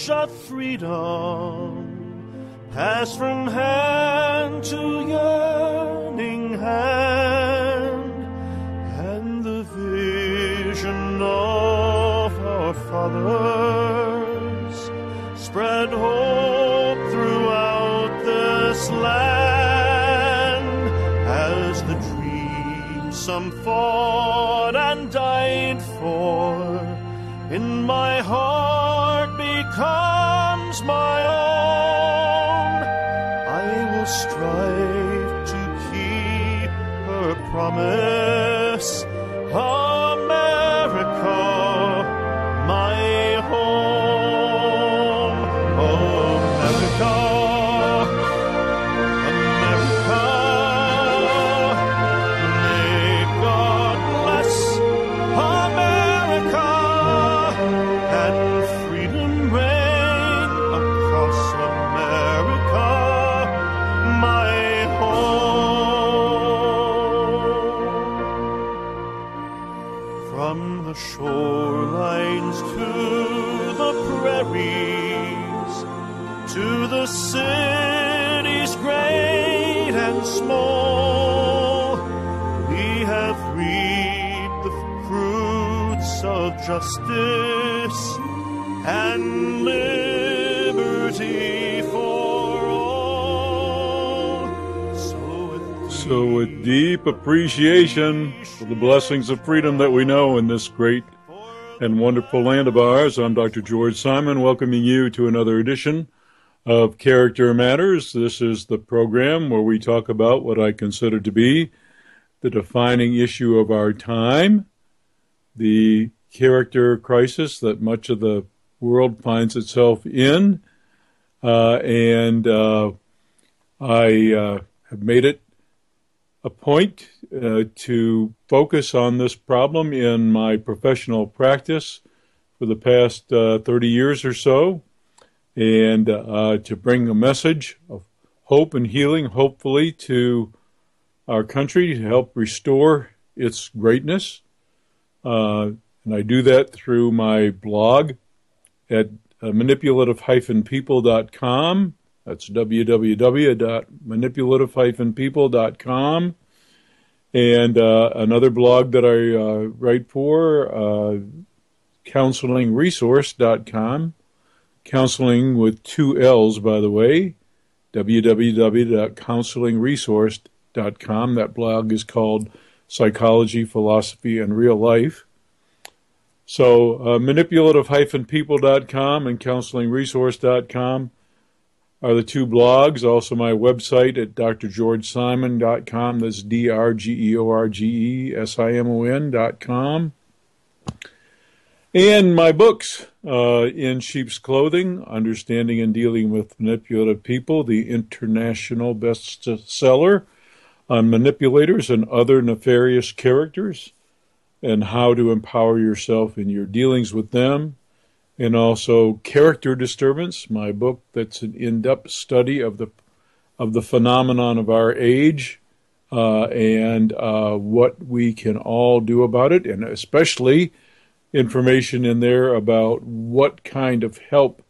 of freedom pass from hand to yearning hand, and the vision of our fathers spread hope throughout this land, as the dream some fought and died for in my heart becomes my own. I will strive to keep her promise, America, my home. America, America, may God bless America, and freedom reign across America, my home. From the shorelines to the prairies, to the cities great and small, we have reaped the fruits of justice and liberty for all. So with deep appreciation for the blessings of freedom that we know in this great and wonderful land of ours, I'm Dr. George Simon, welcoming you to another edition of Character Matters. This is the program where we talk about what I consider to be the defining issue of our time, the character crisis that much of the world finds itself in. I have made it a point to focus on this problem in my professional practice for the past 30 years or so, and to bring a message of hope and healing, hopefully, to our country to help restore its greatness. And I do that through my blog at manipulative-people.com. That's www.manipulative-people.com. And another blog that I write for, counselingresource.com. Counseling with two L's, by the way, www.counselingresource.com. That blog is called Psychology, Philosophy, and Real Life. So manipulative-people.com and counselingresource.com are the two blogs. Also my website at drgeorgesimon.com. That's drgeorgesimon.com. And my books, In Sheep's Clothing, Understanding and Dealing with Manipulative People, the international bestseller on manipulators and other nefarious characters, and how to empower yourself in your dealings with them. And also Character Disturbance, my book that's an in-depth study of the phenomenon of our age, and what we can all do about it, and especially information in there about what kind of help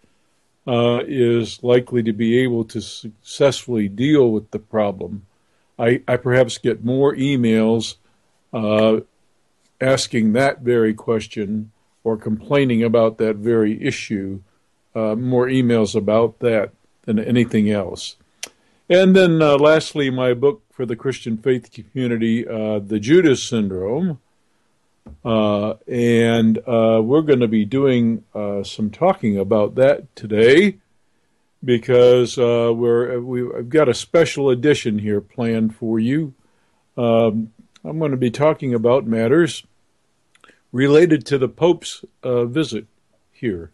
is likely to be able to successfully deal with the problem. I perhaps get more emails asking that very question or complaining about that very issue, more emails about that than anything else. And then lastly, my book for the Christian faith community, The Judas Syndrome. And we're going to be doing some talking about that today, because we've got a special edition here planned for you. I'm going to be talking about matters related to the Pope's visit here.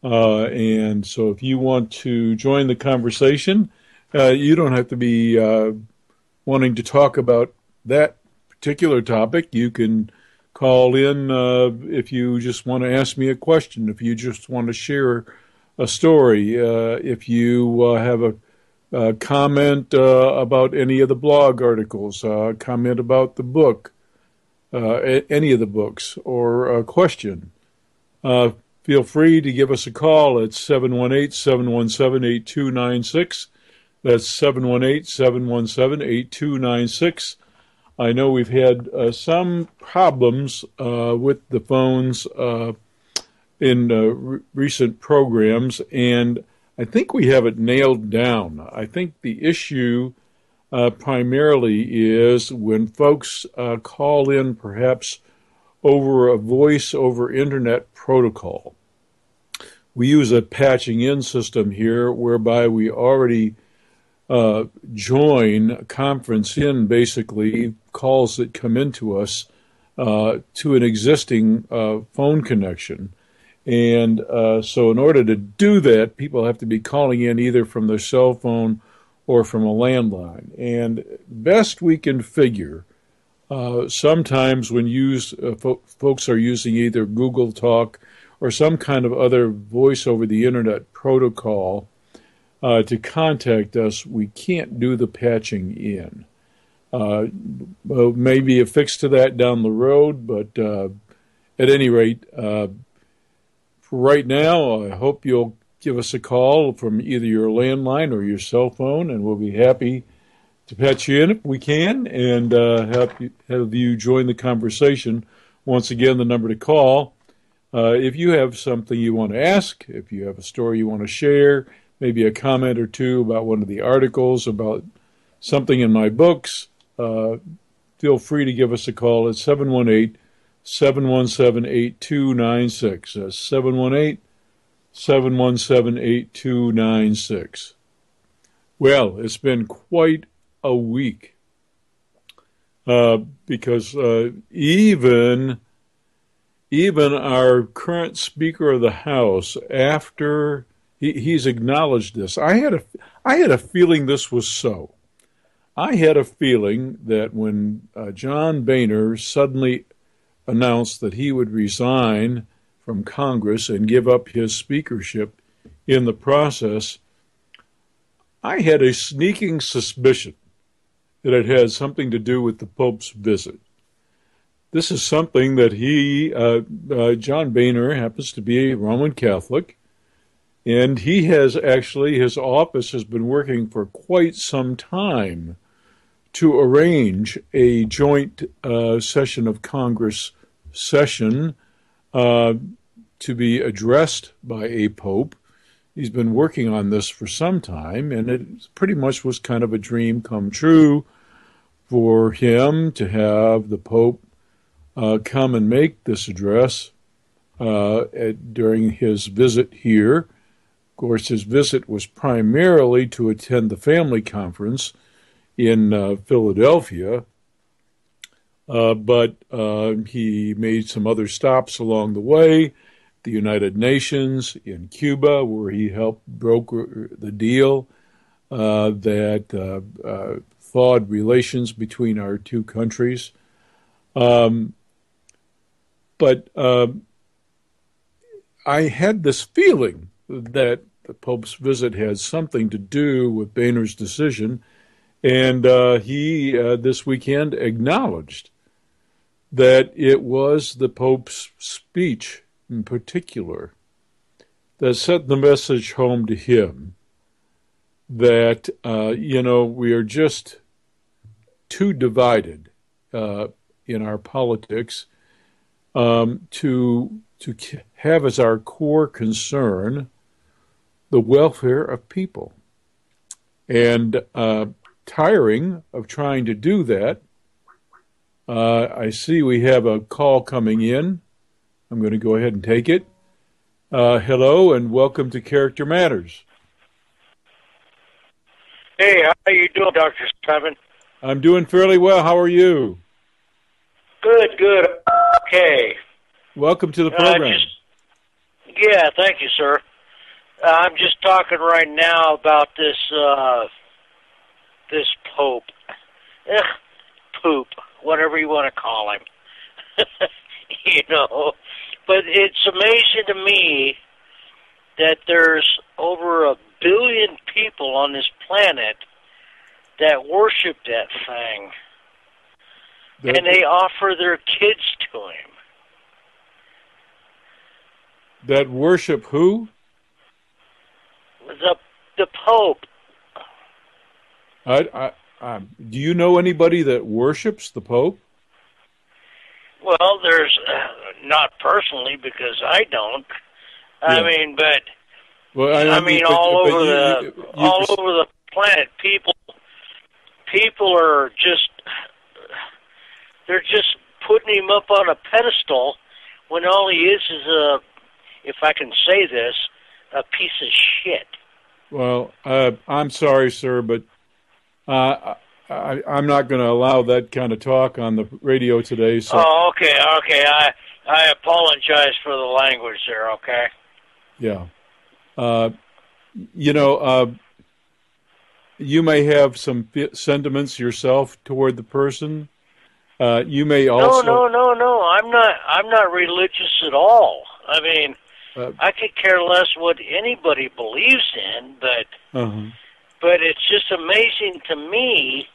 And so if you want to join the conversation, you don't have to be wanting to talk about that particular topic. You can call in if you just want to ask me a question, if you just want to share a story, if you have a comment about any of the blog articles, comment about the book, any of the books, or a question. Feel feel free to give us a call at 718-717-8296. That's 718-717-8296. I know we've had some problems with the phones in recent programs, and I think we have it nailed down. I think the issue primarily is when folks call in perhaps over a voice over internet protocol. We use a patching in system here whereby we already join, conference in basically calls that come into us to an existing phone connection. And so in order to do that, people have to be calling in either from their cell phone or from a landline. And best we can figure, sometimes when folks are using either Google Talk or some kind of other voice over the internet protocol to contact us, we can't do the patching in. Well, maybe a fix to that down the road, but at any rate, for right now, I hope you'll give us a call from either your landline or your cell phone, and we'll be happy to patch you in if we can and have you join the conversation. Once again, the number to call. If you have something you want to ask, if you have a story you want to share, maybe a comment or two about one of the articles, about something in my books, feel free to give us a call at 718-717-8296. That's 718-717-8296. Well, it's been quite a week because even our current Speaker of the House, after he's acknowledged this, I had a feeling this was so. I had a feeling that when John Boehner suddenly announced that he would resign from Congress and give up his speakership in the process, I had a sneaking suspicion that it had something to do with the Pope's visit. This is something that John Boehner happens to be a Roman Catholic, and he has actually, his office has been working for quite some time to arrange a joint session of Congress session to be addressed by a pope. He's been working on this for some time, and it pretty much was kind of a dream come true for him to have the Pope come and make this address during his visit here. Of course, his visit was primarily to attend the family conference in Philadelphia, but he made some other stops along the way. The United Nations, in Cuba, where he helped broker the deal that thawed relations between our two countries. But I had this feeling that the Pope's visit had something to do with Boehner's decision, and he, this weekend, acknowledged that it was the Pope's speech in particular that set the message home to him that, we are just too divided in our politics to have as our core concern the welfare of people. And tiring of trying to do that, I see we have a call coming in. I'm going to go ahead and take it. Hello and welcome to Character Matters. Hey, how are you doing, Dr. Simon? I'm doing fairly well. How are you? Good. Okay. Welcome to the program. Thank you, sir. I'm just talking right now about this Pope. Poop, whatever you want to call him. But it's amazing to me that there's over 1 billion people on this planet that worship that thing. And they offer their kids to him. That worship who? The Pope. Do you know anybody that worships the Pope? Well, there's not personally because I don't. I mean, but well, all over the planet, people are just they're just putting him up on a pedestal when all he is a, if I can say this, a piece of shit. Well, I'm sorry, sir, but I'm not going to allow that kind of talk on the radio today. So. Oh, okay. I apologize for the language there, okay? Yeah. You may have some sentiments yourself toward the person. You may also... No. I'm not religious at all. I mean, I could care less what anybody believes in, but it's just amazing to me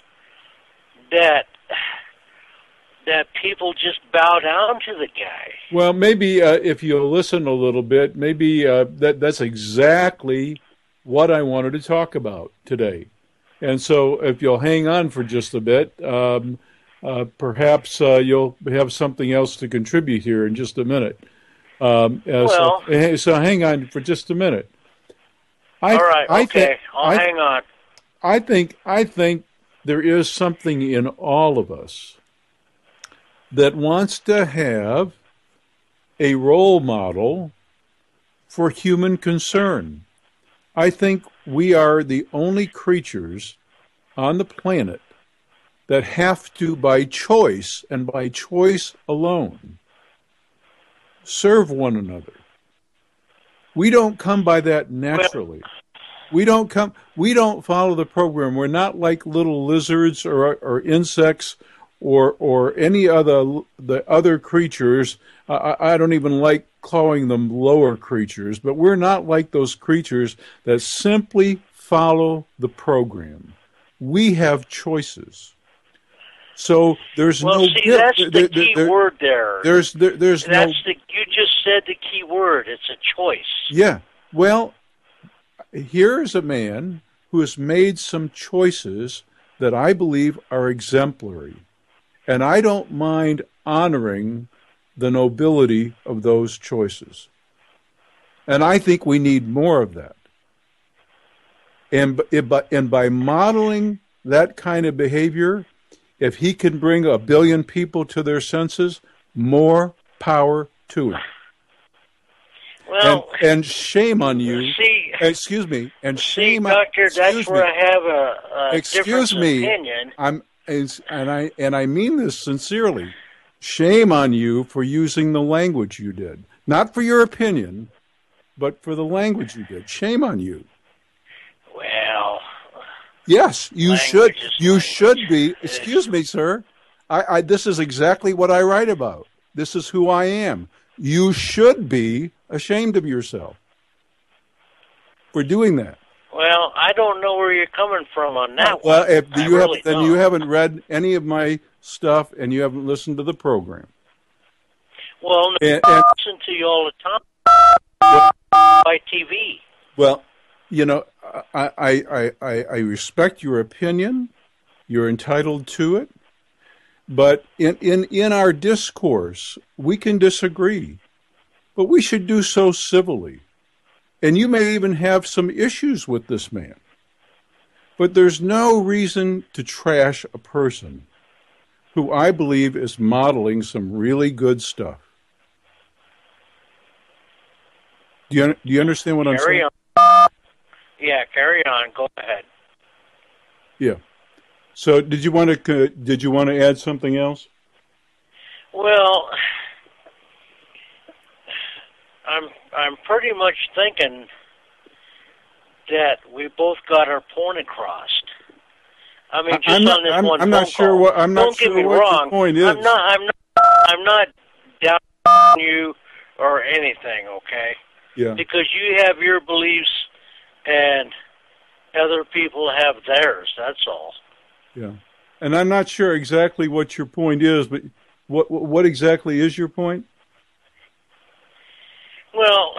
that people just bow down to the guy. Well, maybe if you'll listen a little bit, maybe that's exactly what I wanted to talk about today. And so if you'll hang on for just a bit, perhaps you'll have something else to contribute here in just a minute. So hang on for just a minute. All right, okay. I'll hang on. I think there is something in all of us that wants to have a role model for human concern. I think we are the only creatures on the planet that have to, by choice and by choice alone, serve one another. We don't come by that naturally. We don't follow the program. We're not like little lizards or insects or any the other creatures. I don't even like calling them lower creatures, but we're not like those creatures that simply follow the program. We have choices. So there's no. See, that's the key word there. You just said the key word. It's a choice. Yeah. Well, here's a man who has made some choices that I believe are exemplary, and I don't mind honoring the nobility of those choices. And I think we need more of that. And by modeling that kind of behavior, if he can bring 1 billion people to their senses, more power to him. Well, and shame on you. See, excuse me. And shame, Doctor. That's where I have a excuse different me. Opinion. I mean this sincerely. Shame on you for using the language you did, not for your opinion, but for the language you did. Shame on you. Well. Yes, you should. You should be. Excuse me, sir. This is exactly what I write about. This is who I am. You should be ashamed of yourself for doing that. Well, I don't know where you're coming from on that one. Well, you haven't read any of my stuff and you haven't listened to the program. Well, I listen to you all the time by TV. Well, you know, I respect your opinion. You're entitled to it. But in our discourse, we can disagree. But we should do so civilly. And you may even have some issues with this man. But there's no reason to trash a person who I believe is modeling some really good stuff. Do you understand what I'm saying? Carry on. Yeah, carry on. Go ahead. Yeah. So, did you want to add something else? Well, I'm pretty much thinking that we both got our point across. I mean, just on this one I'm not sure what I'm not sure what your point is. I'm not doubting you or anything, okay? Yeah. Because you have your beliefs and other people have theirs, that's all. Yeah. And I'm not sure exactly what your point is, but what exactly is your point? Well,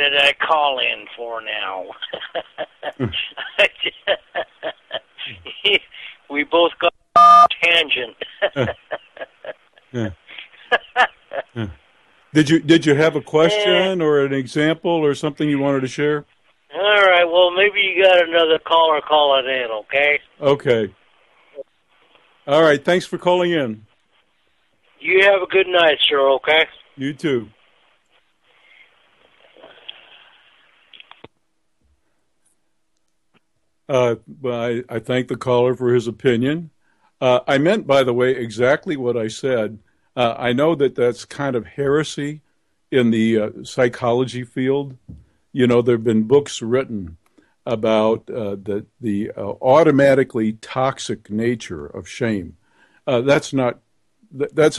did I call in for now? We both got a tangent. Yeah. Yeah. Did you have a question or an example or something you wanted to share? All right. Well, maybe you got another caller calling in. Okay. Okay. All right. Thanks for calling in. You have a good night, sir. Okay. You too. Well, I thank the caller for his opinion. I meant, by the way, exactly what I said. I know that that's kind of heresy in the psychology field. You know, there have been books written about the automatically toxic nature of shame. That's a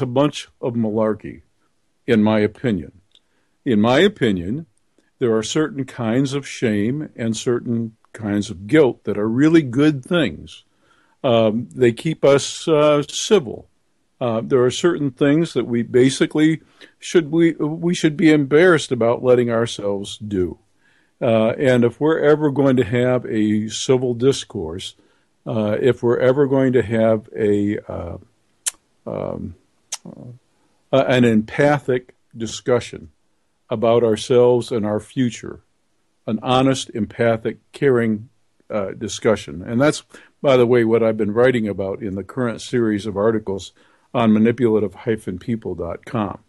bunch of malarkey, in my opinion. In my opinion, there are certain kinds of shame and certain kinds of guilt that are really good things. They keep us civil. There are certain things that we basically we should be embarrassed about letting ourselves do. And if we're ever going to have a civil discourse, if we're ever going to have an empathic discussion about ourselves and our future, an honest, empathic, caring discussion. And that's, by the way, what I've been writing about in the current series of articles on manipulative-people.com.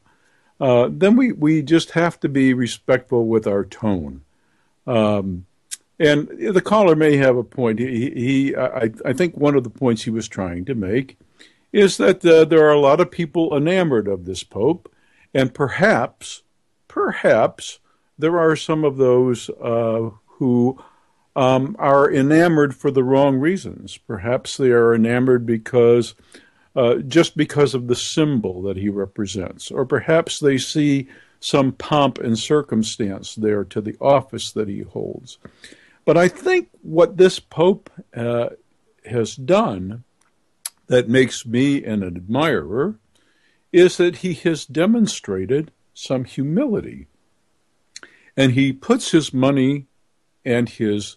Then we just have to be respectful with our tone. And the caller may have a point. I think one of the points he was trying to make is that there are a lot of people enamored of this Pope, and perhaps there are some of those who are enamored for the wrong reasons. Perhaps they are enamored just because of the symbol that he represents, or perhaps they see some pomp and circumstance there to the office that he holds. But I think what this Pope has done that makes me an admirer is that he has demonstrated some humility. And he puts his money and his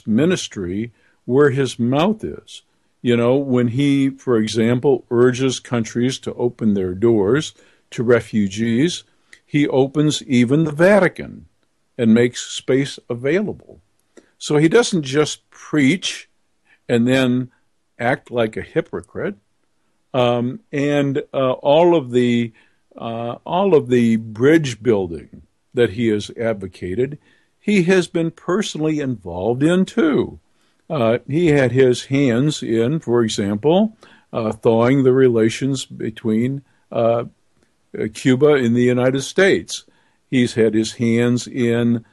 ministry where his mouth is. You know, when he, for example, urges countries to open their doors to refugees, he opens even the Vatican and makes space available. So he doesn't just preach and then act like a hypocrite. And all of the bridge building that he has advocated, he has been personally involved in too. He had his hands in, for example, thawing the relations between Cuba and the United States. He's had his hands in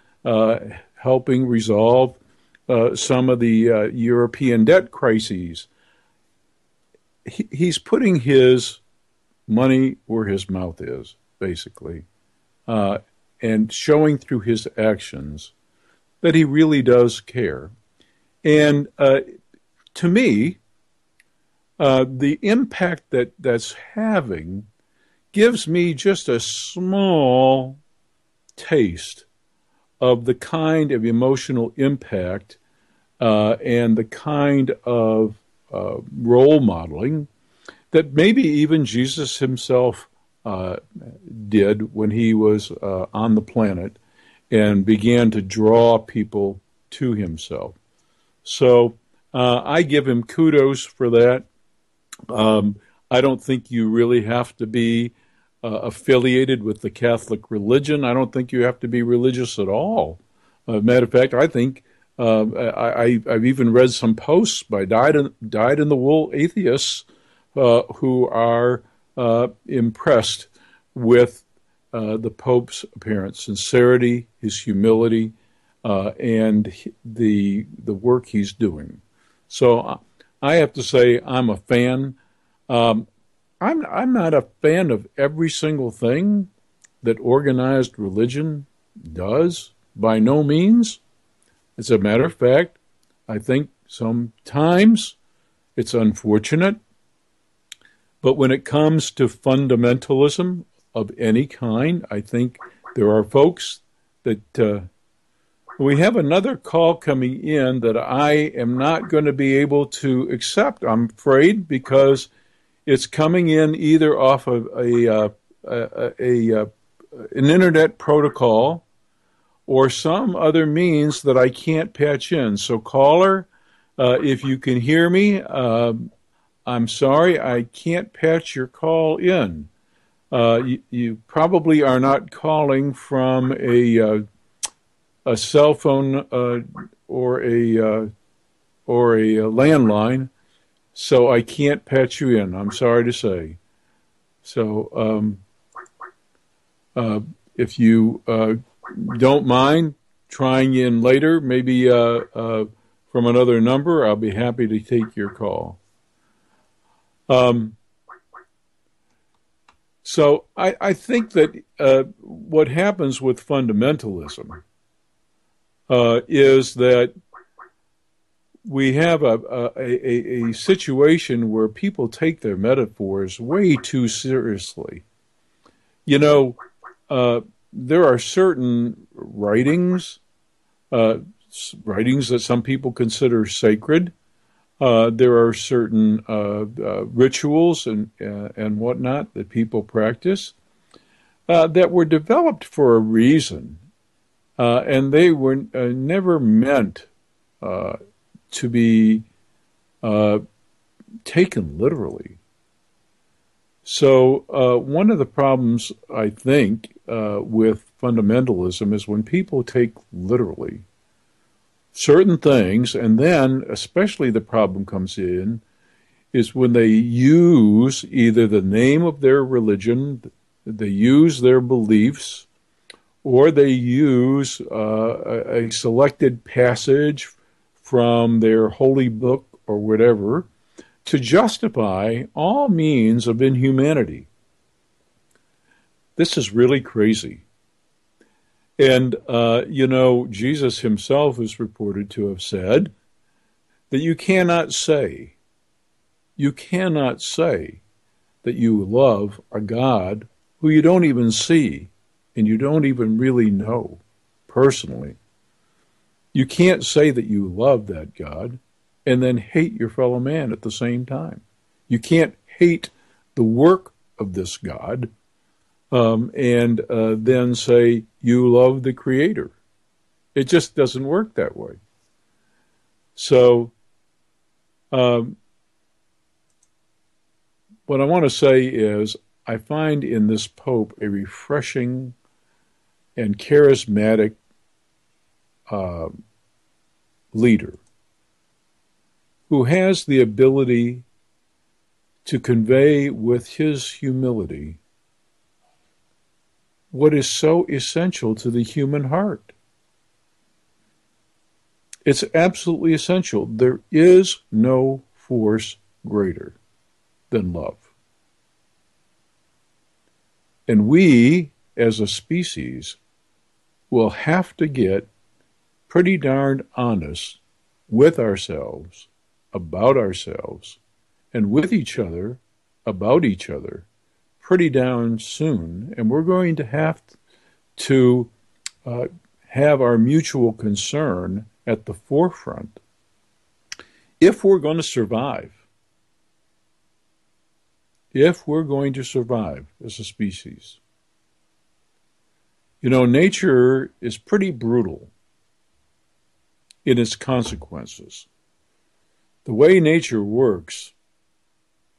helping resolve some of the European debt crises. He's putting his money where his mouth is, basically, and showing through his actions that he really does care. And to me, the impact that's having gives me just a small taste of the kind of emotional impact and the kind of role modeling that maybe even Jesus himself did when he was on the planet and began to draw people to himself. So I give him kudos for that. I don't think you really have to be affiliated with the Catholic religion. I don't think you have to be religious at all. Matter of fact, I think I've even read some posts by dyed-in-the-wool atheists who are impressed with the Pope's apparent sincerity, his humility, and the work he's doing. So I have to say I'm a fan. I'm not a fan of every single thing that organized religion does, by no means. As a matter of fact, I think sometimes it's unfortunate. But when it comes to fundamentalism of any kind, I think there are folks that we have another call coming in that I am not going to be able to accept, I'm afraid, because it's coming in either off of an internet protocol or some other means that I can't patch in. So caller, if you can hear me, I'm sorry, I can't patch your call in. You probably are not calling from a cell phone or a landline, so I can't patch you in. I'm sorry to say. So if you don't mind trying in later, maybe from another number, I'll be happy to take your call. So I think that what happens with fundamentalism is that we have a situation where people take their metaphors way too seriously. You know, there are certain writings that some people consider sacred. There are certain rituals and whatnot that people practice that were developed for a reason, and they were never meant to be taken literally. So one of the problems, I think, with fundamentalism is when people take literally certain things, and then especially the problem comes in is when they use either the name of their religion, they use their beliefs, or they use a selected passage from their holy book or whatever to justify all means of inhumanity. This is really crazy. And, Jesus himself is reported to have said that you cannot say that you love a God who you don't even see and you don't even really know personally. You can't say that you love that God and then hate your fellow man at the same time. You can't hate the work of this God and then say you love the Creator. It just doesn't work that way. So what I want to say is I find in this Pope a refreshing and charismatic leader who has the ability to convey with his humility what is so essential to the human heart. It's absolutely essential. There is no force greater than love. And we, as a species, will have to get pretty darn honest with ourselves, about ourselves, and with each other, about each other, pretty darn soon. And we're going to have to have our mutual concern at the forefront if we're going to survive. If we're going to survive as a species. You know, nature is pretty brutal in its consequences. The way nature works,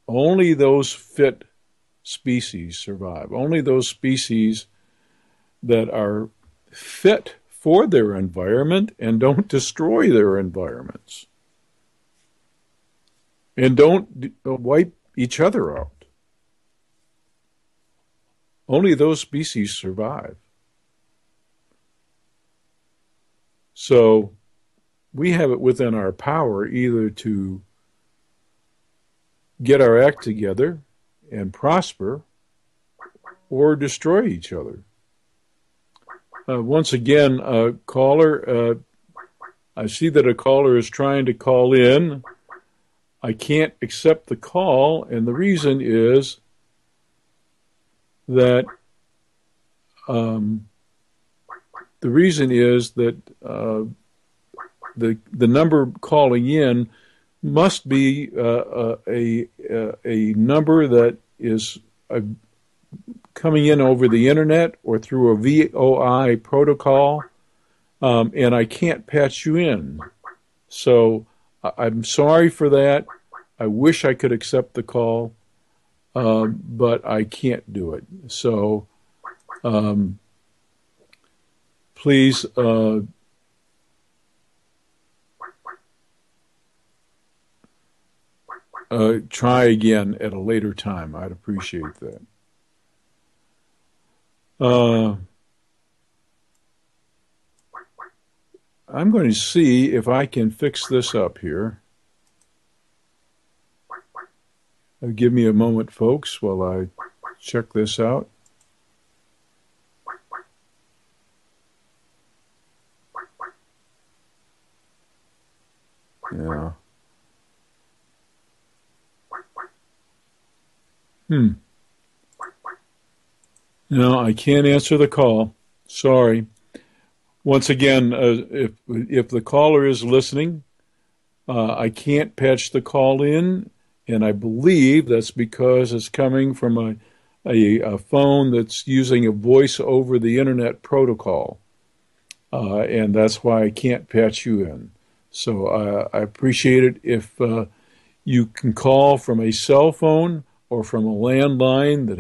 only those fit species survive. Only those species that are fit for their environment and don't destroy their environments. And don't wipe each other out. Only those species survive. So we have it within our power either to get our act together and prosper or destroy each other. Once again, caller, I see that a caller is trying to call in. I can't accept the call, and the reason is that the reason is that the number calling in must be a number that is coming in over the internet or through a VOI protocol, and I can't patch you in. So I'm sorry for that. I wish I could accept the call, but I can't do it. So please try again at a later time. I'd appreciate that. I'm going to see if I can fix this up here. Give me a moment, folks, while I check this out. Yeah. No, I can't answer the call. Sorry. Once again, if the caller is listening, I can't patch the call in, and I believe that's because it's coming from a phone that's using a voice over the internet protocol, and that's why I can't patch you in. So I appreciate it if you can call from a cell phone or from a landline that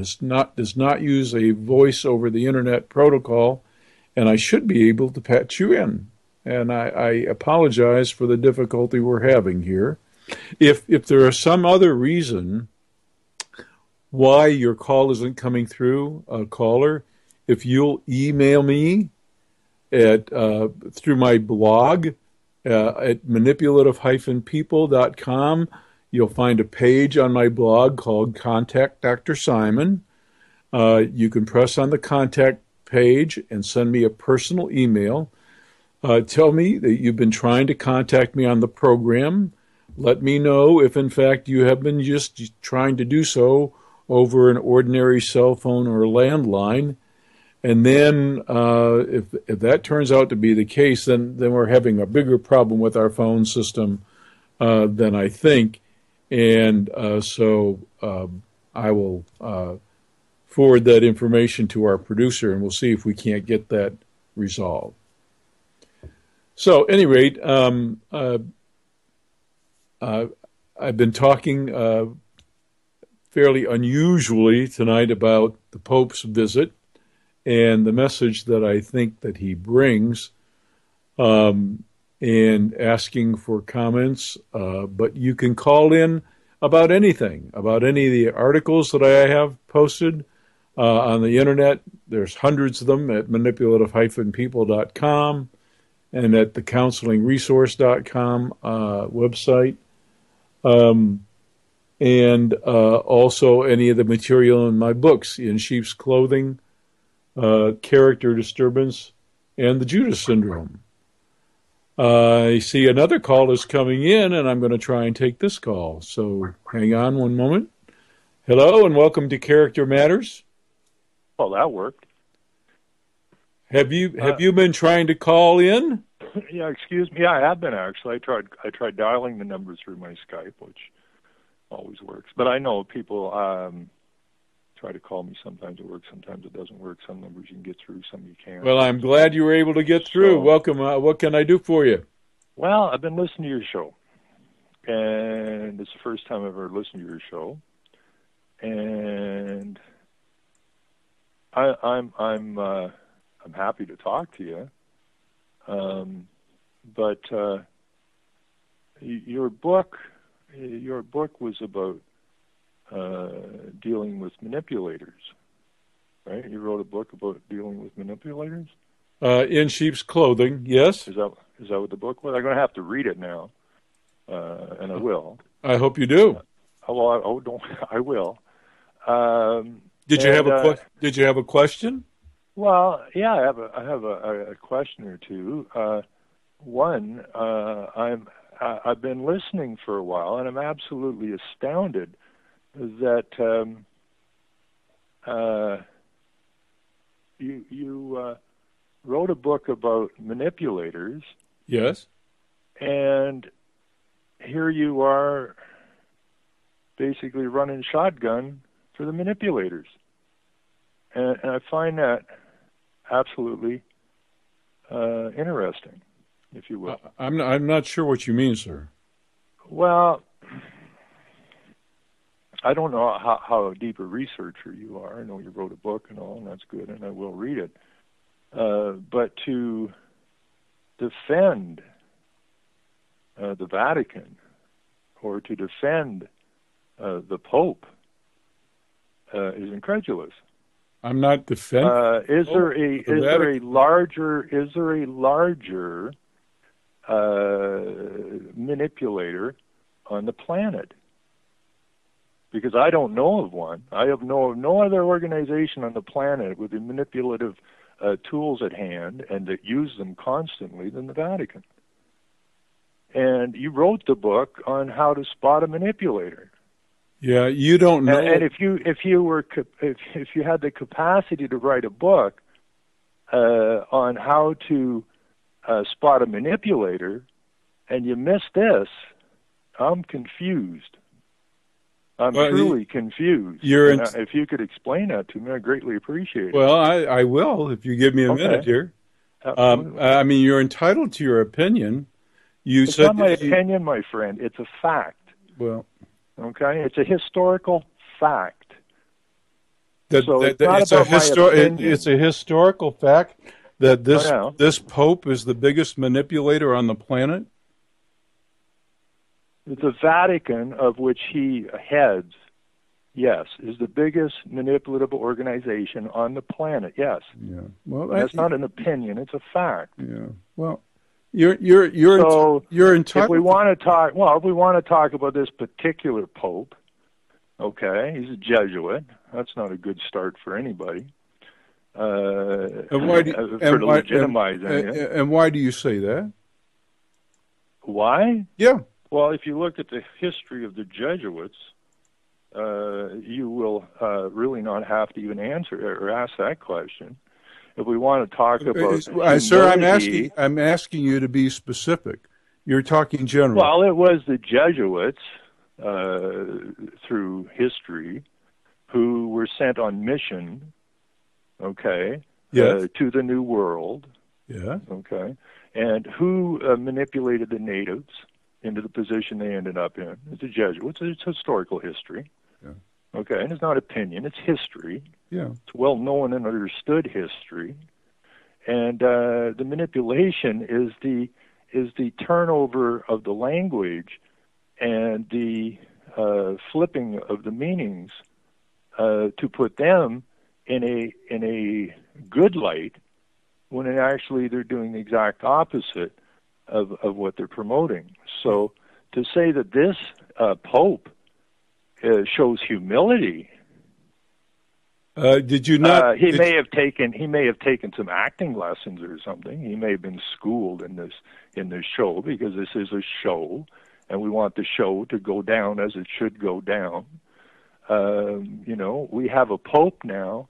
does not use a voice over the internet protocol, and I should be able to patch you in. And I apologize for the difficulty we're having here. If there is some other reason why your call isn't coming through, caller, if you'll email me at through my blog at manipulative-people.com, you'll find a page on my blog called Contact Dr. Simon. You can press on the contact page and send me a personal email. Tell me that you've been trying to contact me on the program. Let me know if, in fact, you have been just trying to do so over an ordinary cell phone or landline. And then if that turns out to be the case, then we're having a bigger problem with our phone system than I think. And so I will forward that information to our producer, and we'll see if we can't get that resolved. So, at any rate, I've been talking fairly unusually tonight about the Pope's visit and the message that I think that he brings, and asking for comments. But you can call in about anything, about any of the articles that I have posted on the internet. There's hundreds of them at manipulative-people.com and at the counselingresource.com website. And also any of the material in my books, In Sheep's Clothing, Character Disturbance, and the Judas Syndrome. I see another call is coming in, and I'm going to try and take this call. So hang on one moment. Hello, and welcome to Character Matters. Well, that worked. Have you been trying to call in? Yeah, excuse me. Yeah, I have been actually. I tried dialing the number through my Skype, which always works. But I know people try to call me. Sometimes it works, sometimes it doesn't work. Some numbers you can get through, some you can't. Well, I'm glad you were able to get through. So, welcome. What can I do for you? Well, I've been listening to your show, and it's the first time I've ever listened to your show, and I'm happy to talk to you. But your book was about dealing with manipulators, right? You wrote a book about dealing with manipulators? In Sheep's Clothing, yes. Is that what the book was? I'm going to have to read it now, and I will. I hope you do. I will. Did you have a question? Well, yeah, I have a question or two. One, I've been listening for a while, and I'm absolutely astounded that you wrote a book about manipulators. Yes. And here you are basically running shotgun for the manipulators. And I find that absolutely interesting, if you will. I'm not sure what you mean, sir. Well, I don't know how deep a researcher you are. I know you wrote a book and all, and that's good, and I will read it. But to defend the Vatican or to defend the Pope is incredulous. I'm not defending. Is there a larger manipulator on the planet? Because I don't know of one. I have no other organization on the planet with the manipulative tools at hand and that use them constantly than the Vatican. And you wrote the book on how to spot a manipulator. Yeah, you don't know. And if you had the capacity to write a book on how to spot a manipulator, and you missed this, I'm confused. I'm truly confused. If you could explain that to me, I'd greatly appreciate it. Well, I will if you give me a minute here. I mean, you're entitled to your opinion. It's not my opinion, my friend. It's a fact. Well, okay, it's a historical fact. It's a historical fact that this Pope is the biggest manipulator on the planet. The Vatican, of which he heads, yes, is the biggest manipulative organization on the planet. Yes. Yeah. Well, that's not an opinion; it's a fact. Yeah. Well, you're entitled. If we want to talk about this particular Pope, okay, he's a Jesuit. That's not a good start for anybody. And why do you say that? Why? Yeah. Well, if you look at the history of the Jesuits, you will really not have to even answer or ask that question. If we want to talk about sir, I'm asking you to be specific. You're talking general. Well, it was the Jesuits through history who were sent on mission, okay, yes. To the New World, yeah, okay, and who manipulated the natives into the position they ended up in. It's the Jesuits. It's historical history. Yeah. Okay, and it's not opinion. It's history. Yeah. It's well-known and understood history. And the manipulation is the turnover of the language and the flipping of the meanings to put them in a good light when actually they're doing the exact opposite of what they're promoting. So to say that this Pope shows humility, did you not? He may have taken some acting lessons or something. He may have been schooled in this show, because this is a show, and we want the show to go down as it should go down. We have a Pope now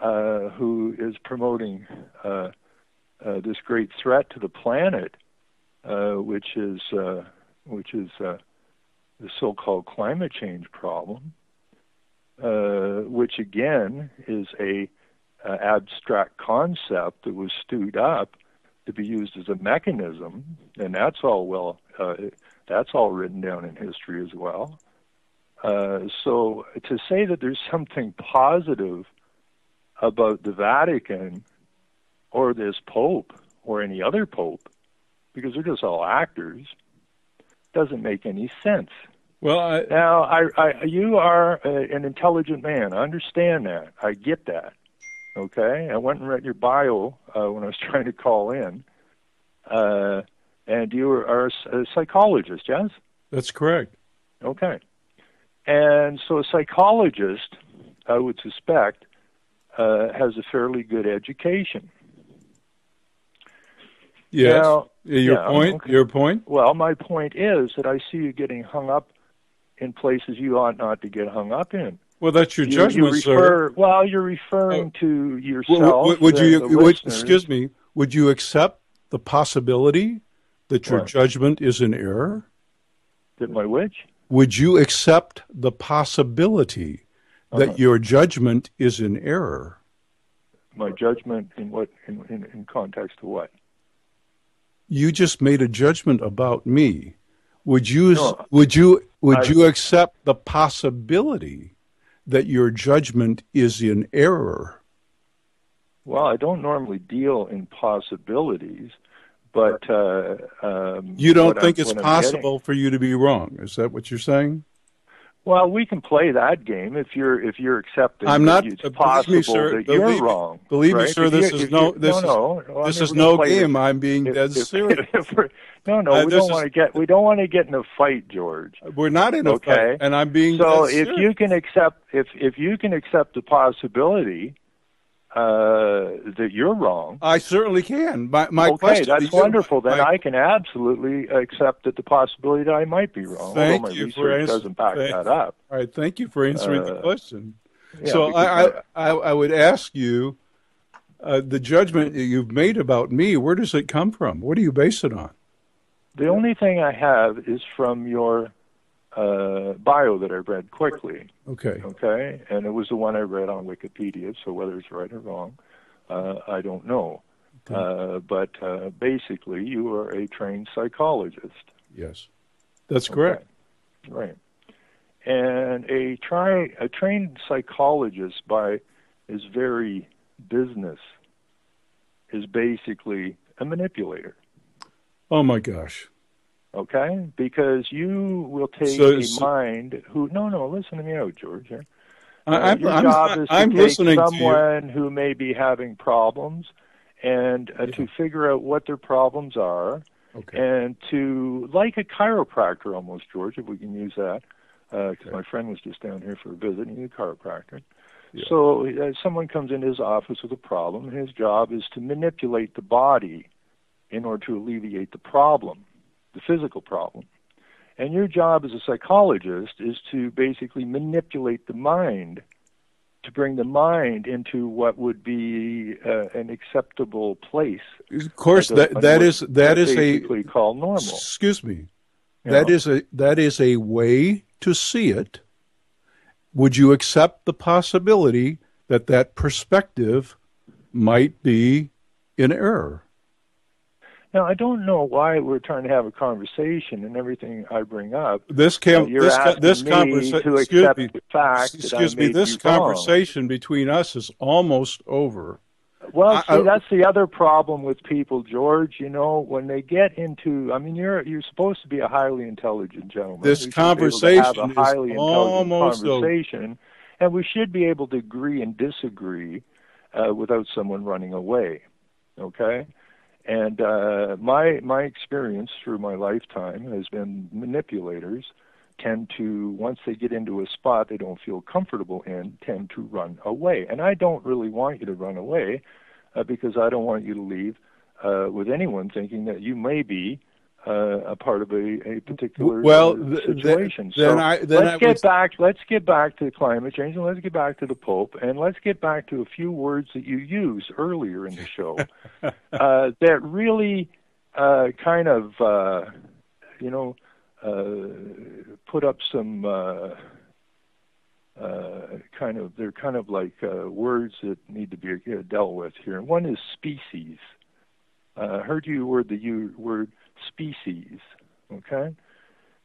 who is promoting this great threat to the planet, which is the so-called climate change problem, which again is a abstract concept that was stewed up to be used as a mechanism, and that's all written down in history as well. So to say that there's something positive about the Vatican or this Pope or any other Pope, because they're just all actors, doesn't make any sense. Well, you are an intelligent man. I understand that. I get that. Okay? I went and read your bio when I was trying to call in. And you are a psychologist, yes? That's correct. Okay. And so a psychologist, I would suspect, has a fairly good education. Yes. Now, your point? Okay. Your point? Well, my point is that I see you getting hung up in places you ought not to get hung up in. Well, that's your judgment, sir. Well, you're referring to yourself. Excuse me. would you accept the possibility that your judgment is in error? That my which? Would you accept the possibility that your judgment is in error? My judgment in what? In context to what? You just made a judgment about me. Would you accept the possibility that your judgment is in error? Well, I don't normally deal in possibilities, but you don't think it's possible for you to be wrong. Is that what you're saying? Well, we can play that game if you're accepting. I'm not. It's possible that you're wrong. Believe me, sir. This is no game. I'm being dead serious. We don't want to get in a fight, George. We're not in a fight, and I'm being so. Dead if serious. you can accept, if you can accept the possibility that you're wrong, I certainly can. My okay, question. That's wonderful. Then I can absolutely accept that the possibility that I might be wrong. Thank although my you research doesn't back that up. All right. Thank you for answering the question. Yeah, so I would ask you, the judgment that you've made about me, where does it come from? What do you base it on? The only thing I have is from your bio that I read quickly. Okay. Okay, and it was the one I read on Wikipedia. So whether it's right or wrong, I don't know. Okay. But basically, you are a trained psychologist. Yes, that's correct. Okay. Right. And a trained psychologist, by his very business, is basically a manipulator. Oh my gosh. Okay? Because you will take a mind who... No, listen to me out, George. Your job is to take someone who may be having problems and to figure out what their problems are, and to, like a chiropractor almost, George, if we can use that, because my friend was just down here for a visit, and he's a chiropractor. Yeah. So someone comes into his office with a problem, and his job is to manipulate the body in order to alleviate the problem, the physical problem. And your job as a psychologist is to basically manipulate the mind, to bring the mind into what would be an acceptable place. Of course, that is basically called normal. Excuse me. That is a way to see it. Would you accept the possibility that that perspective might be in error? Now, I don't know why we're trying to have a conversation and everything I bring up. This conversation between us is almost over. Well, see, that's the other problem with people, George. You know, when they get into, I mean, you're supposed to be a highly intelligent gentleman. This conversation is almost over. And we should be able to agree and disagree without someone running away. Okay. And my experience through my lifetime has been manipulators tend to, once they get into a spot they don't feel comfortable in, tend to run away. And I don't really want you to run away because I don't want you to leave with anyone thinking that you may be a part of a particular situation. Let's get back to climate change, and let's get back to the Pope, and let's get back to a few words that you used earlier in the show that really kind of put up some they're kind of like words that need to be dealt with here. And one is species. I heard you word species, okay?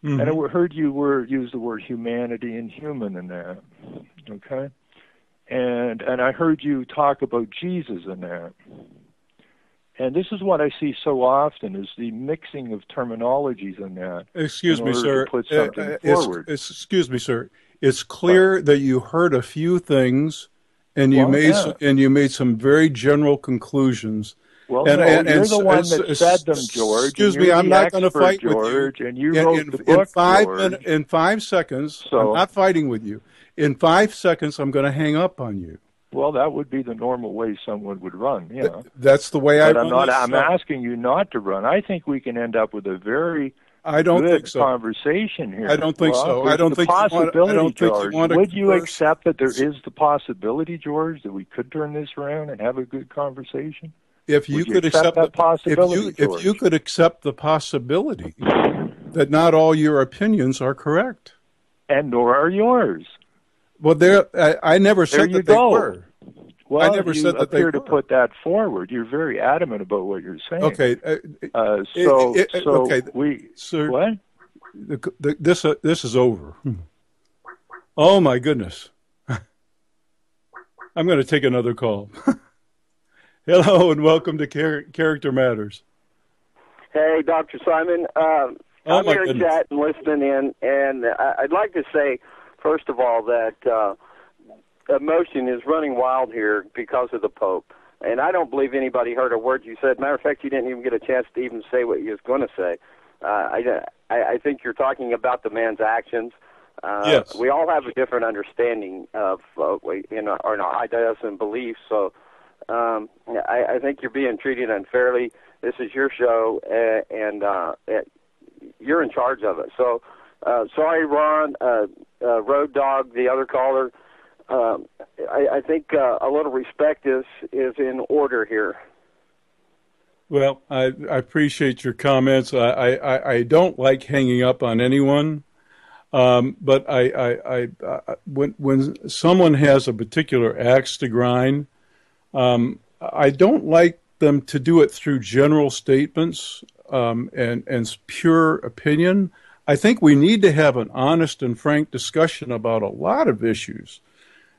Mm-hmm. And I heard you use the word humanity and human in that, okay? And I heard you talk about Jesus in that. And this is what I see so often, is the mixing of terminologies in that. Excuse me, sir. To put something forward. Excuse me, sir. It's clear that you heard a few things, and you made some very general conclusions. Well, you're the one that said them, George. Excuse me, I'm not going to fight George, with you. And you wrote the book, in 5 seconds, I'm not fighting with you. In 5 seconds, I'm going to hang up on you. Well, that would be the normal way someone would run, yeah. That's the way I run. I'm asking you not to run. I think we can end up with a very good conversation here. I don't think so. I don't think you want to. Would you accept that there is the possibility, George, that we could turn this around and have a good conversation? If you could accept that possibility, if you could accept the possibility that not all your opinions are correct, and nor are yours. Well, I never said that they were. Well, I never said that they were. to put that forward. You're very adamant about what you're saying. Okay. Sir, what? This is over. Oh my goodness. I'm going to take another call. Hello and welcome to Character Matters. Hey, Dr. Simon. I'm here chatting, listening in, and I'd like to say, first of all, that emotion is running wild here because of the Pope. And I don't believe anybody heard a word you said. Matter of fact, you didn't even get a chance to even say what you was going to say. I think you're talking about the man's actions. Yes. We all have a different understanding of our ideas and beliefs. So I think you're being treated unfairly. This is your show, and you're in charge of it. So sorry, Ron, Road Dog, the other caller. I think a little respect is in order here. Well, I appreciate your comments. I don't like hanging up on anyone, but when someone has a particular axe to grind, I don't like them to do it through general statements and pure opinion. I think we need to have an honest and frank discussion about a lot of issues.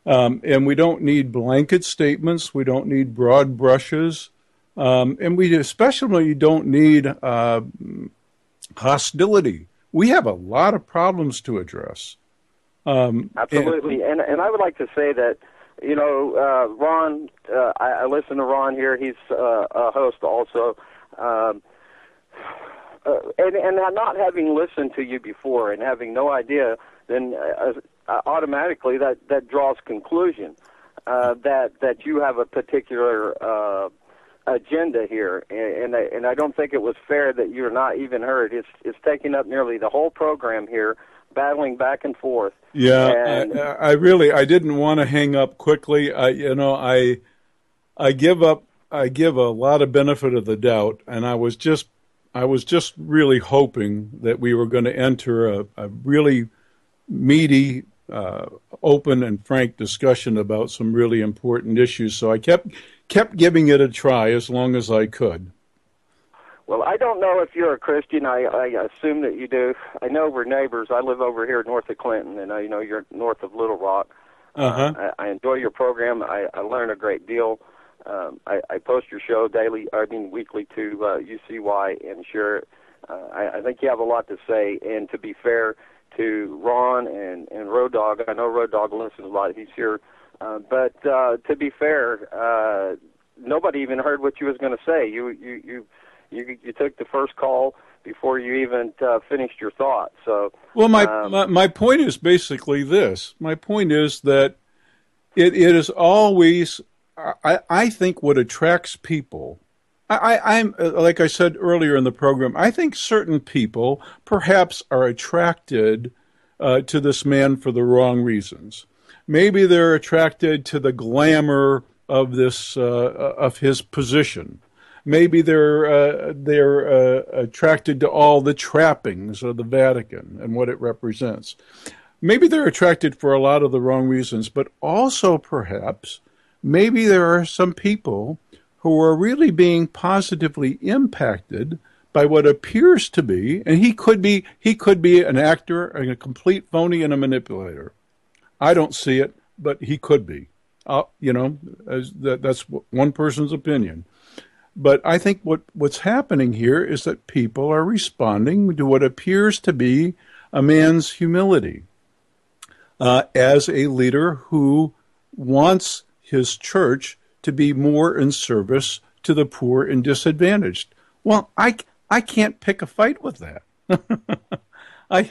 And we don't need blanket statements. We don't need broad brushes. And we especially don't need hostility. We have a lot of problems to address. Absolutely. And I would like to say that, Ron, I listen to Ron here. He's a host also. And not having listened to you before and having no idea, then automatically that draws conclusion that you have a particular agenda here, and I don't think it was fair that you're not even heard. It's taking up nearly the whole program here, battling back and forth. Yeah, and I didn't want to hang up quickly. I give a lot of benefit of the doubt, and I was just really hoping that we were going to enter a really meaty, open and frank discussion about some really important issues. So I kept giving it a try as long as I could. Well, I don't know if you're a Christian. I assume that you do. I know we're neighbors. I live over here north of Clinton, and I know you're north of Little Rock. I enjoy your program. I learn a great deal. I post your show weekly to UCY and share it. I think you have a lot to say, and to be fair to Ron and Road Dog, I know Road Dog listens a lot. He's here. But to be fair, nobody even heard what you was going to say. You took the first call before you even finished your thought. So, well, my point is basically this. My point is that it is always, I think, what attracts people. I'm like I said earlier in the program, I think certain people perhaps are attracted to this man for the wrong reasons. Maybe they're attracted to the glamour of of his position. Maybe they're attracted to all the trappings of the Vatican and what it represents. Maybe they're attracted for a lot of the wrong reasons, but also perhaps maybe there are some people who are really being positively impacted by what appears to be, and he could be an actor, a complete phony, and a manipulator. I don't see it, but he could be. That's one person's opinion. But I think what's happening here is that people are responding to what appears to be a man's humility as a leader who wants his church to be more in service to the poor and disadvantaged. Well, I can't pick a fight with that. I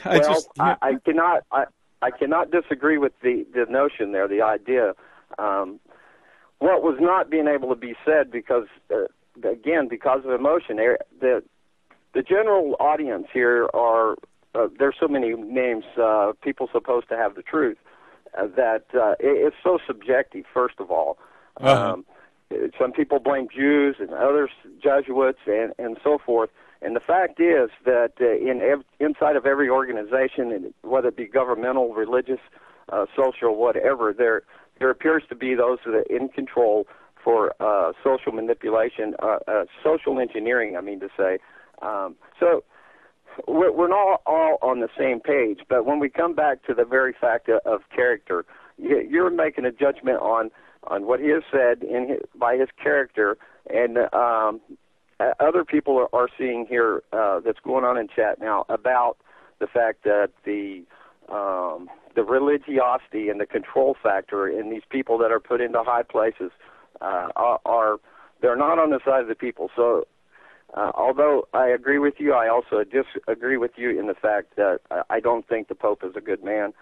cannot disagree with the notion there, the idea. What was not being able to be said because of emotion. The general audience here are there's so many names. People supposed to have the truth that it's so subjective. First of all, some people blame Jews and others Jesuits and so forth. And the fact is that inside of every organization, whether it be governmental, religious, social, whatever, there appears to be those that are in control for social manipulation, social engineering, I mean to say. So we're not all on the same page, but when we come back to the very fact of character, you're making a judgment on what he has said by his character, and other people are seeing here that's going on in chat now about the fact that the religiosity and the control factor in these people that are put into high places they're not on the side of the people. So although I agree with you, I also disagree with you in the fact that I don't think the Pope is a good man.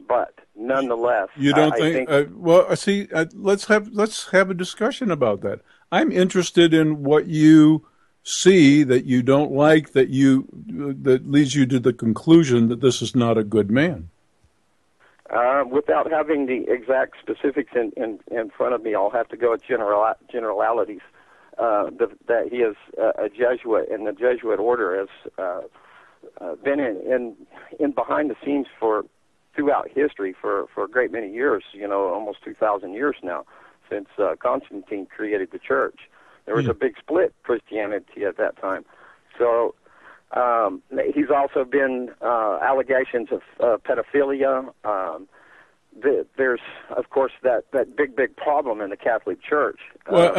But nonetheless, you don't think? Well, see, let's have a discussion about that. I'm interested in what you see that you don't like, that leads you to the conclusion that this is not a good man. Without having the exact specifics in front of me, I'll have to go with generalities. That he is a Jesuit, and the Jesuit order has been in behind the scenes throughout history for a great many years, almost 2,000 years now, since Constantine created the church. There was a big split Christianity at that time. So he's also been allegations of pedophilia. There's, of course, that big problem in the Catholic Church. Well,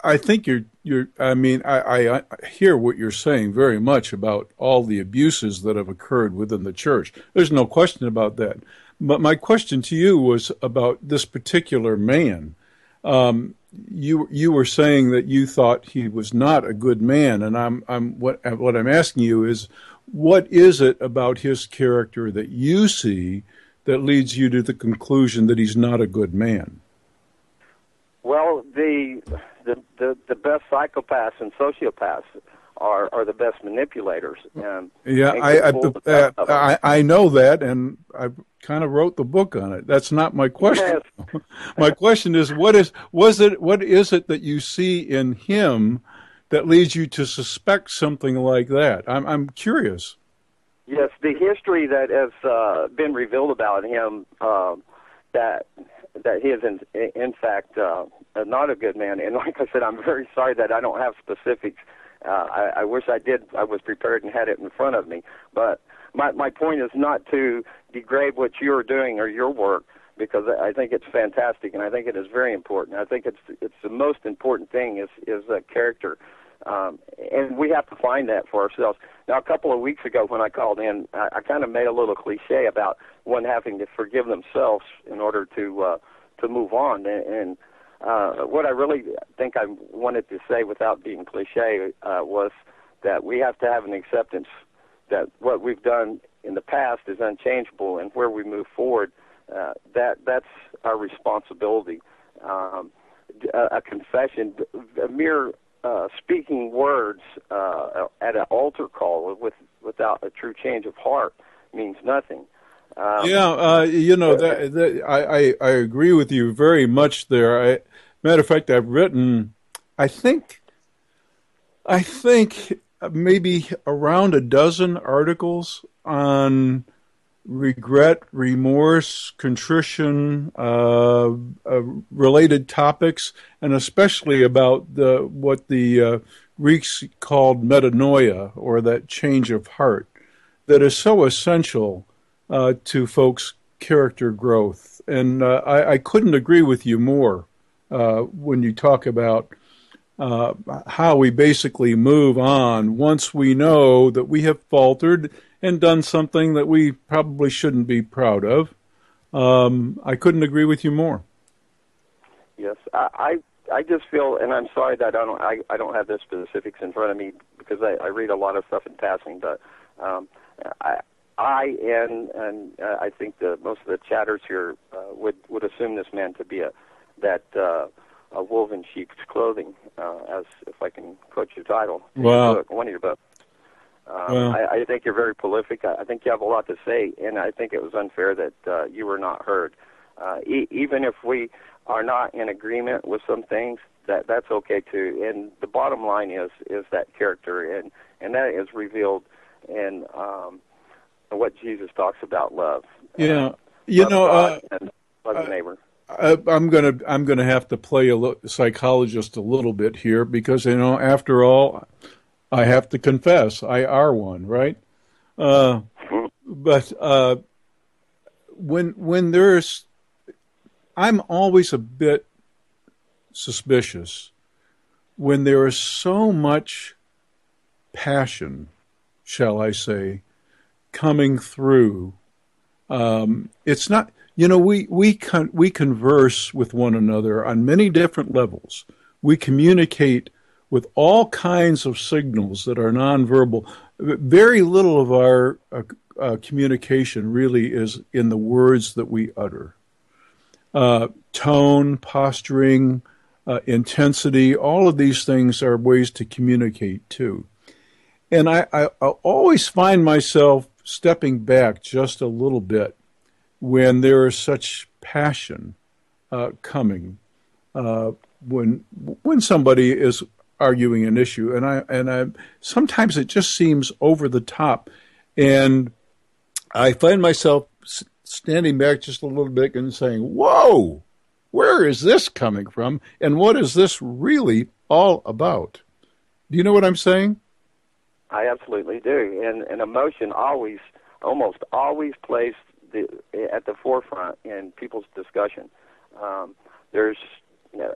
I think I hear what you're saying very much about all the abuses that have occurred within the church. There's no question about that. But my question to you was about this particular man. You were saying that you thought he was not a good man, and what I'm asking you is, what is it about his character that you see that leads you to the conclusion that he's not a good man? Well, the best psychopaths and sociopaths are the best manipulators. I know that, and I kind of wrote the book on it. That's not my question. Yes. My question is, what is it that you see in him that leads you to suspect something like that? I'm curious. Yes, the history that has been revealed about him, that he is in fact not a good man. And like I said, I'm very sorry that I don't have specifics. I wish I did. I was prepared and had it in front of me. But my point is not to degrade what you're doing or your work, because I think it's fantastic, and I think it is very important. I think it's the most important thing is character. And we have to find that for ourselves. Now, a couple of weeks ago when I called in, I kind of made a little cliche about one having to forgive themselves in order to move on. And what I really think I wanted to say without being cliche was that we have to have an acceptance that what we've done in the past is unchangeable, and where we move forward, that's our responsibility. A confession, a mere speaking words at an altar call without a true change of heart means nothing. I agree with you very much there. Matter of fact, I've written, I think maybe around a dozen articles on regret, remorse, contrition, related topics, and especially about what the Greeks called metanoia, or that change of heart, that is so essential to folks' character growth. And I couldn't agree with you more when you talk about how we basically move on once we know that we have faltered and done something that we probably shouldn't be proud of. I couldn't agree with you more. Yes, I just feel, and I'm sorry that I don't have the specifics in front of me, because I read a lot of stuff in passing, but I think most of the chatters here would assume this man to be a wolf in sheep's clothing, as if I can quote your title. Wow. One of your books. I think you're very prolific. I think you have a lot to say, and I think it was unfair that you were not heard. Even if we are not in agreement with some things, that's okay too. And the bottom line is that character, and that is revealed in what Jesus talks about love. Yeah, love your neighbor. I'm gonna have to play psychologist a little bit here, because after all, I have to confess I are one, right? But when there's, I'm always a bit suspicious when there is so much passion, shall I say, coming through. It's not, we converse with one another on many different levels. We communicate with all kinds of signals that are nonverbal. Very little of our communication really is in the words that we utter. Tone, posturing, intensity, all of these things are ways to communicate too. And I always find myself stepping back just a little bit when there is such passion coming, when somebody is arguing an issue, and I sometimes it just seems over the top, and I find myself standing back just a little bit and saying, "Whoa, where is this coming from, and what is this really all about?" Do you know what I'm saying? I absolutely do, and emotion almost always plays at the forefront in people's discussion. There's, the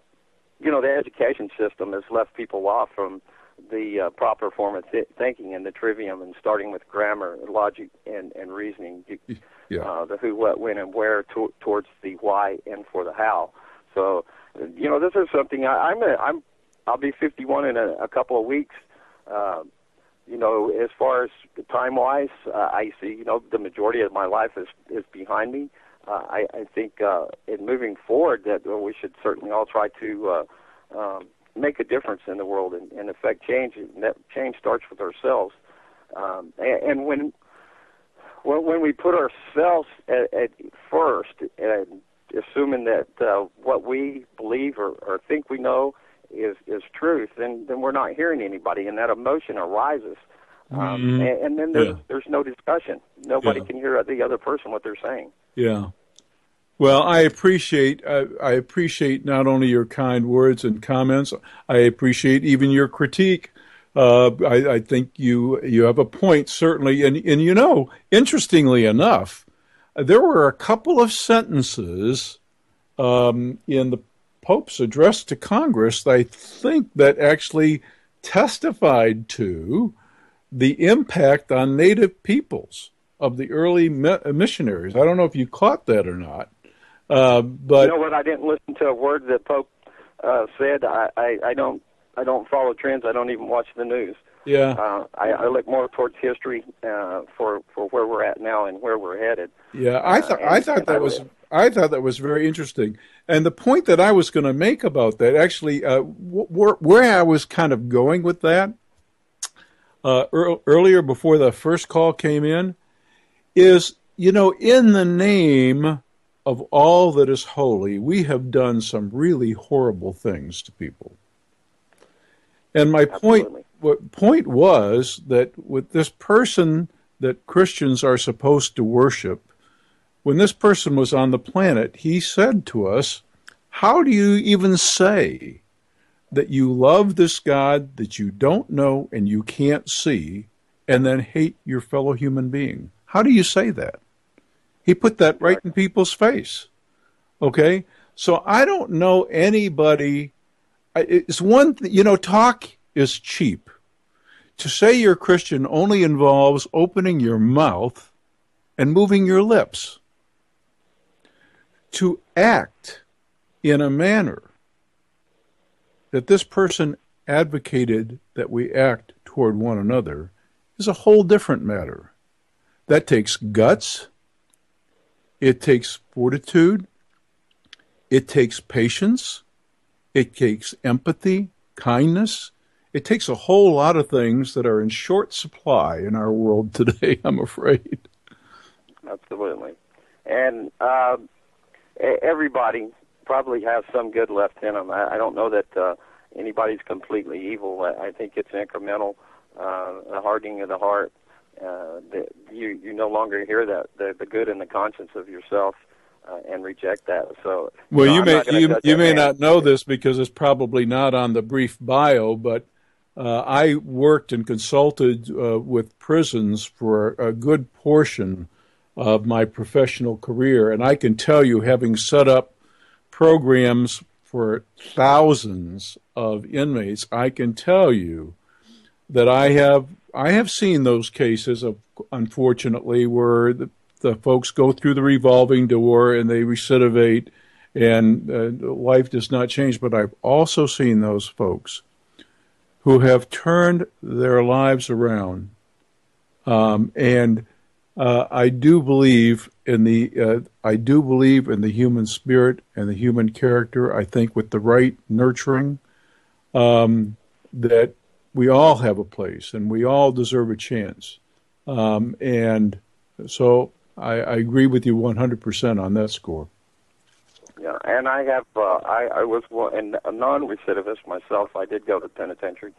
education system has left people off from the proper form of thinking and the trivium, and starting with grammar, logic, and reasoning. The who, what, when, and where towards the why and for the how. So, this is something I'll be 51 in a couple of weeks. As far as time-wise, I see, the majority of my life is behind me. I think in moving forward that we should certainly all try to make a difference in the world and affect change. And that change starts with ourselves. And when we put ourselves at first, and assuming that what we believe or think we know is truth, then we're not hearing anybody, and that emotion arises. And then there's no discussion. Nobody can hear the other person what they're saying. Yeah. Well, I appreciate not only your kind words and comments. I appreciate even your critique. I think you have a point, certainly. And interestingly enough, there were a couple of sentences in the Pope's address to Congress, I think, that actually testified to the impact on native peoples of the early missionaries. I don't know if you caught that or not. But you know what? I didn't listen to a word that Pope said. I don't follow trends. I don't even watch the news. Yeah. I look more towards history for where we're at now and where we're headed. Yeah, I thought that was very interesting. And the point that I was going to make about that, actually, where I was kind of going with that earlier before the first call came in, is, in the name of all that is holy, we have done some really horrible things to people. And my point was that with this person that Christians are supposed to worship, when this person was on the planet, he said to us, how do you even say that you love this God that you don't know and you can't see, and then hate your fellow human being? How do you say that? He put that right in people's face. Okay? So I don't know anybody. It's one, talk is cheap. To say you're Christian only involves opening your mouth and moving your lips. To act in a manner that this person advocated that we act toward one another is a whole different matter. That takes guts. It takes fortitude. It takes patience. It takes empathy, kindness. It takes a whole lot of things that are in short supply in our world today, I'm afraid. Absolutely. And everybody probably have some good left in them. I don't know that anybody's completely evil. I think it's incremental, a hardening of the heart. You no longer hear that the good in the conscience of yourself and reject that. So, well, you may not know this because it's probably not on the brief bio, but I worked and consulted with prisons for a good portion of my professional career, and I can tell you, having set up programs for thousands of inmates, I can tell you that I have seen those cases of, unfortunately, where the folks go through the revolving door and they recidivate and life does not change. But I've also seen those folks who have turned their lives around, and I do believe in the human spirit and the human character. I think with the right nurturing, that we all have a place and we all deserve a chance. And so I agree with you 100% on that score. Yeah, and I have I was a non-recidivist myself. I did go to penitentiary,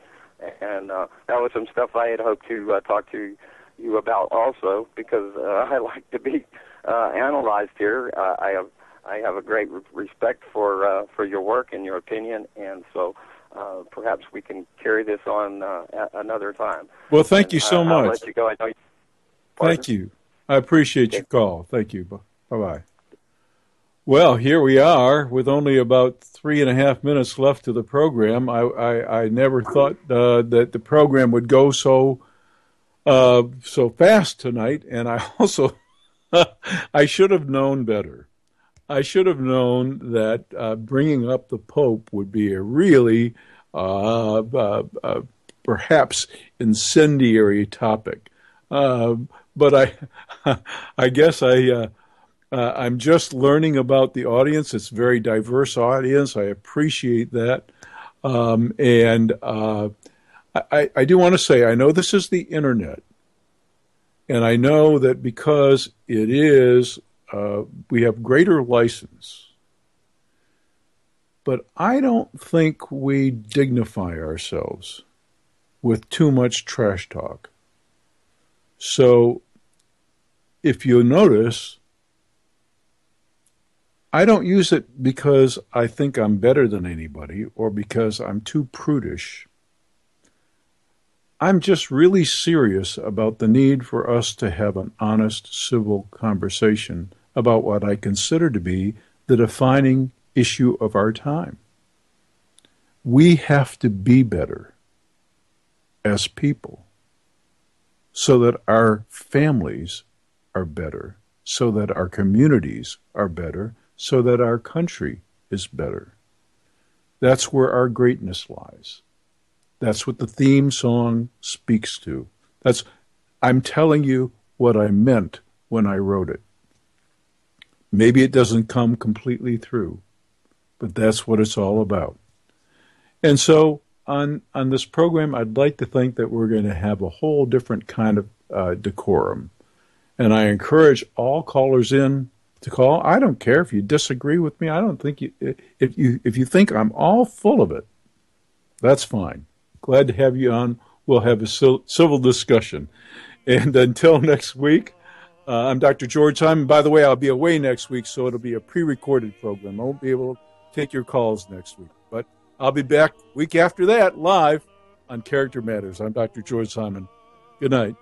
and that was some stuff I had hoped to talk to you about also, because I like to be analyzed here. I have a great respect for your work and your opinion, and so perhaps we can carry this on another time. Well, thank you so much. I'll let you go. I know you. Thank you. I appreciate your call. Thank you. Bye-bye. Well, here we are with only about 3.5 minutes left to the program. I never thought that the program would go so fast tonight, and I also I should have known better. I should have known that bringing up the Pope would be a really perhaps incendiary topic. But I guess I'm just learning about the audience. It's a very diverse audience. I appreciate that. And I do want to say, I know this is the internet. And I know that because it is, we have greater license. But I don't think we dignify ourselves with too much trash talk. So if you notice, I don't use it because I think I'm better than anybody or because I'm too prudish. I'm just really serious about the need for us to have an honest, civil conversation about what I consider to be the defining issue of our time. We have to be better as people so that our families are better, so that our communities are better, so that our country is better. That's where our greatness lies. That's what the theme song speaks to. I'm telling you what I meant when I wrote it. Maybe it doesn't come completely through, but that's what it's all about. And so on this program, I'd like to think that we're going to have a whole different kind of decorum. And I encourage all callers in to call. I don't care if you disagree with me. I don't think if you think I'm all full of it, that's fine. Glad to have you on. We'll have a civil discussion. And until next week, I'm Dr. George Hyman. By the way, I'll be away next week, so it'll be a pre-recorded program. I won't be able to take your calls next week. But I'll be back week after that, live on Character Matters. I'm Dr. George Hyman. Good night.